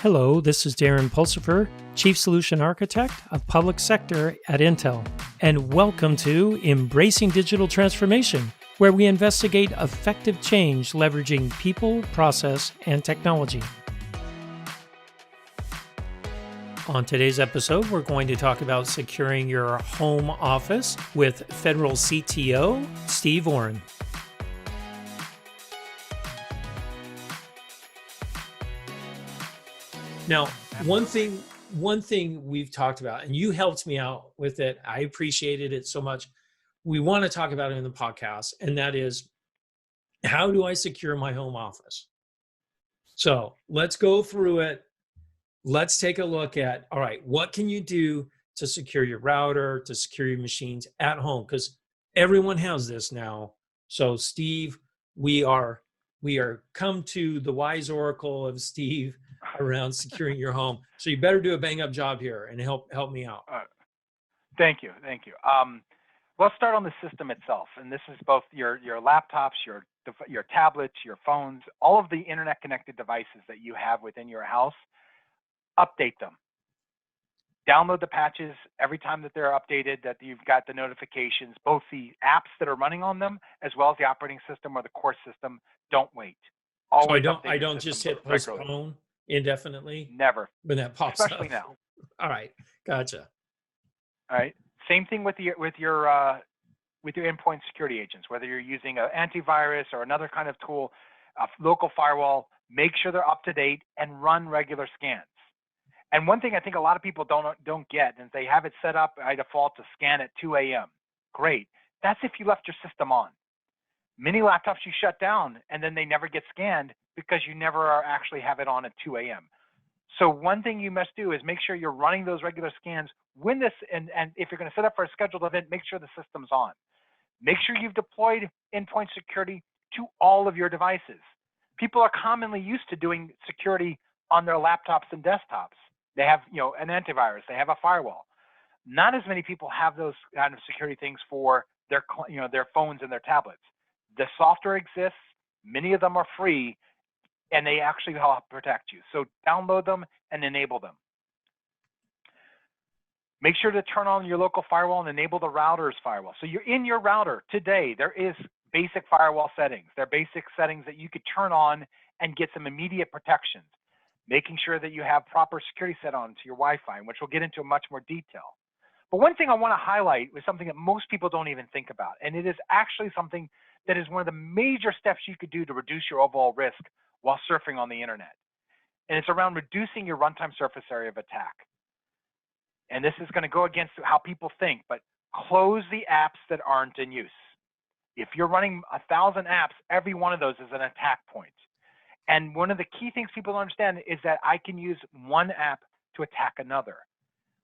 Hello, this is Darren Pulsifer, Chief Solution Architect of Public Sector at Intel, and welcome to Embracing Digital Transformation, where we investigate effective change leveraging people, process, and technology. On today's episode, we're going to talk about securing your home office with Federal CTO Steve Orrin. Now, one thing we've talked about, and you helped me out with it, I appreciated it so much. We want to talk about it in the podcast, and that is, how do I secure my home office? So let's go through it. Let's take a look at, all right, what can you do to secure your router, to secure your machines at home? Because everyone has this now. So Steve, we are come to the wise oracle of Steve around securing your home. So you better do a bang up job here and help me out. Thank you. Let's start on the system itself. And this is both your laptops, your tablets, your phones, all of the internet connected devices that you have within your house. Update them. Download the patches every time that they're updated, that you've got the notifications, both the apps that are running on them, as well as the operating system or the core system. Don't wait. Always so I don't just hit postpone indefinitely? Never. When that pops Especially up. now. All right. Gotcha. All right. Same thing with your endpoint security agents, whether you're using an antivirus or another kind of tool, a local firewall, make sure they're up to date and run regular scans. And one thing I think a lot of people don't get is they have it set up by default to scan at 2 a.m. Great. That's if you left your system on. Many laptops you shut down and then they never get scanned because you never actually have it on at 2 a.m. So one thing you must do is make sure you're running those regular scans when this, and if you're going to set up for a scheduled event, make sure the system's on. Make sure you've deployed endpoint security to all of your devices. People are commonly used to doing security on their laptops and desktops. They have, an antivirus, they have a firewall. Not as many people have those kind of security things for their phones and their tablets. The software exists, many of them are free, and they actually help protect you. So download them and enable them. Make sure to turn on your local firewall and enable the router's firewall. So you're in your router today, there is basic firewall settings. There are basic settings that you could turn on and get some immediate protections. Making sure that you have proper security set on to your Wi-Fi, which we'll get into much more detail. But one thing I want to highlight is something that most people don't even think about, and it is actually something that is one of the major steps you could do to reduce your overall risk while surfing on the internet. And it's around reducing your runtime surface area of attack. And this is going to go against how people think, but close the apps that aren't in use. If you're running 1,000 apps, every one of those is an attack point. And one of the key things people don't understand is that I can use one app to attack another.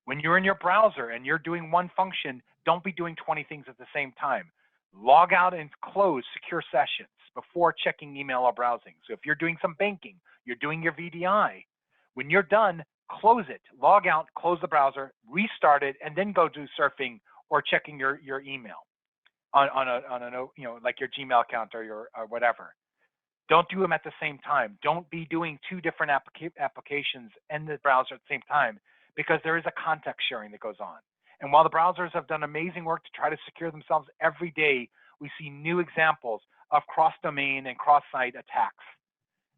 When you're in your browser and you're doing one function, don't be doing 20 things at the same time. Log out and close secure sessions before checking email or browsing. So if you're doing some banking, you're doing your VDI, when you're done, close it, log out, close the browser, restart it, and then go do surfing or checking your email on like your Gmail account or whatever. Don't do them at the same time. Don't be doing two different applications in the browser at the same time, because there is a context sharing that goes on. And while the browsers have done amazing work to try to secure themselves every day, we see new examples of cross-domain and cross-site attacks.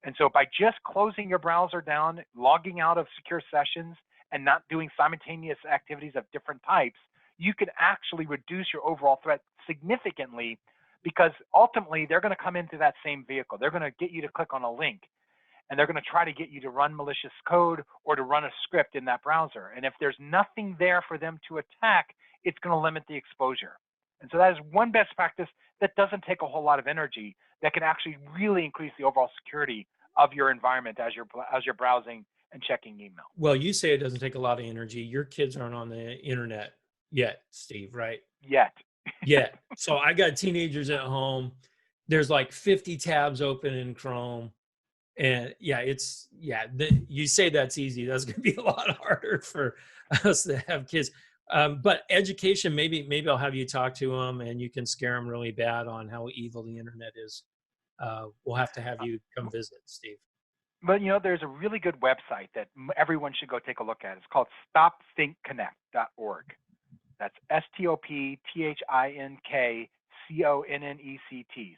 And so by just closing your browser down, logging out of secure sessions, and not doing simultaneous activities of different types, you can actually reduce your overall threat significantly, because ultimately they're going to come into that same vehicle. They're going to get you to click on a link, and they're going to try to get you to run malicious code or to run a script in that browser. And if there's nothing there for them to attack, it's going to limit the exposure. And so that is one best practice that doesn't take a whole lot of energy, that can actually really increase the overall security of your environment as you're browsing and checking email. Well, you say it doesn't take a lot of energy. Your kids aren't on the internet yet, Steve, right? Yet. So I got teenagers at home. There's like 50 tabs open in Chrome. And you say that's easy. That's going to be a lot harder for us to have kids. But education, maybe I'll have you talk to them and you can scare them really bad on how evil the internet is. We'll have to have you come visit, Steve. But there's a really good website that everyone should go take a look at. It's called stopthinkconnect.org. That's STOPTHINKCONNECT.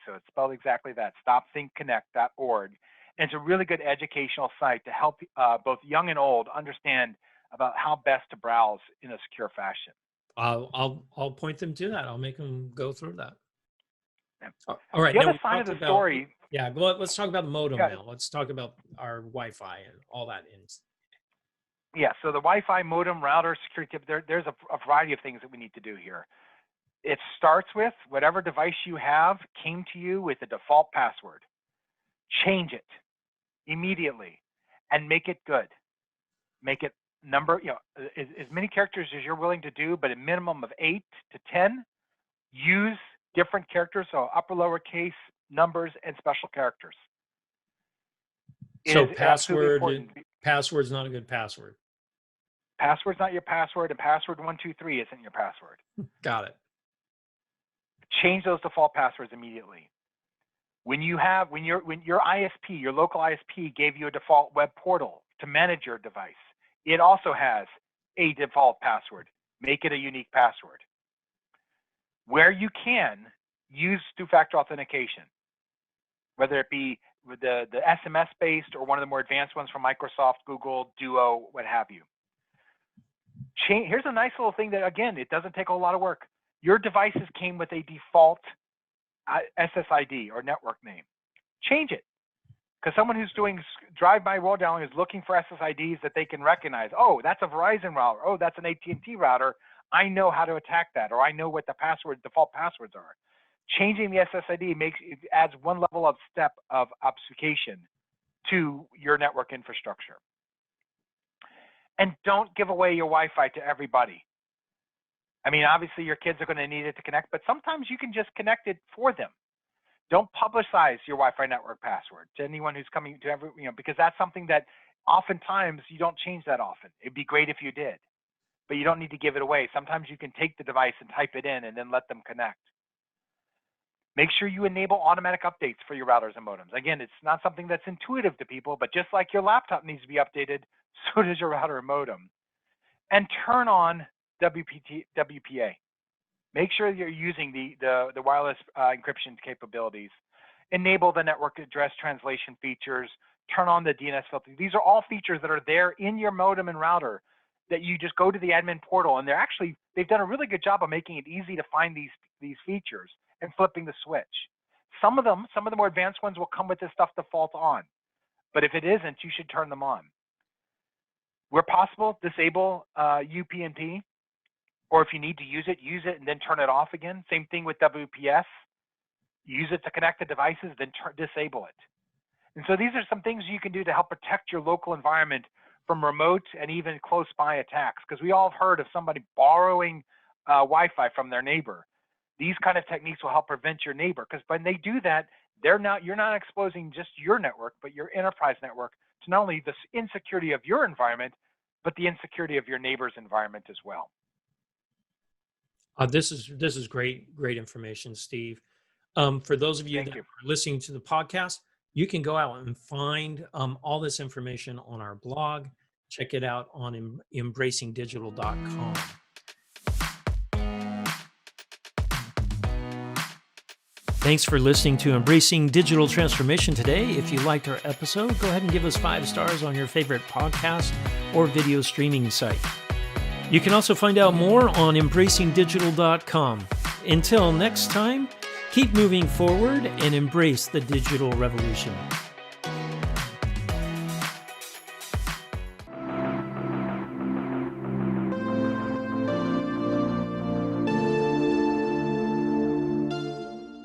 So it's spelled exactly that, stopthinkconnect.org. And it's a really good educational site to help both young and old understand about how best to browse in a secure fashion. I'll point them to that. I'll make them go through that. Yeah. All right. The now other side of the story. Yeah, let's talk about the modem now. Let's talk about our Wi-Fi and all that. Yeah, so the Wi-Fi modem router security tip, there's a variety of things that we need to do here. It starts with whatever device you have came to you with a default password. Change it immediately and make it good. Make it as many characters as you're willing to do, but a minimum of 8 to 10. Use different characters, so upper lowercase, numbers, and special characters. So password's not a good password. Password's not your password, and password 123 isn't your password. Got it. Change those default passwords immediately. When your ISP, your local ISP, gave you a default web portal to manage your device, it also has a default password. Make it a unique password. Where you can, use two-factor authentication, whether it be with the SMS-based or one of the more advanced ones from Microsoft, Google, Duo, what have you. Here's a nice little thing that, again, it doesn't take a lot of work. Your devices came with a default SSID or network name. Change it. Because someone who's doing drive-by roll down is looking for SSIDs that they can recognize. Oh, that's a Verizon router. Oh, that's an AT&T router. I know how to attack that, or I know what the default passwords are. Changing the SSID adds one level of step of obfuscation to your network infrastructure. And don't give away your Wi-Fi to everybody. I mean, obviously your kids are going to need it to connect, but sometimes you can just connect it for them. Don't publicize your Wi-Fi network password to anyone who's coming to because that's something that oftentimes you don't change that often. It'd be great if you did, but you don't need to give it away. Sometimes you can take the device and type it in and then let them connect. Make sure you enable automatic updates for your routers and modems. Again, it's not something that's intuitive to people, but just like your laptop needs to be updated, so does your router and modem. And turn on WPA. Make sure you're using the wireless encryption capabilities. Enable the network address translation features. Turn on the DNS filter. These are all features that are there in your modem and router that you just go to the admin portal, and they've done a really good job of making it easy to find these features and flipping the switch. Some of the more advanced ones will come with this stuff default on, but if it isn't, you should turn them on. Where possible, disable UPnP, or if you need to use it and then turn it off again. Same thing with WPS. Use it to connect the devices, then disable it. And so these are some things you can do to help protect your local environment from remote and even close by attacks, because we all have heard of somebody borrowing Wi-Fi from their neighbor. These kind of techniques will help prevent your neighbor, because when they do that, you're not exposing just your network, but your enterprise network to not only the insecurity of your environment, but the insecurity of your neighbor's environment as well. This is great information, Steve. For those of you that are listening to the podcast, you can go out and find all this information on our blog. Check it out on embracingdigital.com. Thanks for listening to Embracing Digital Transformation today. If you liked our episode, go ahead and give us 5 stars on your favorite podcast or video streaming site. You can also find out more on embracingdigital.com. Until next time, keep moving forward and embrace the digital revolution.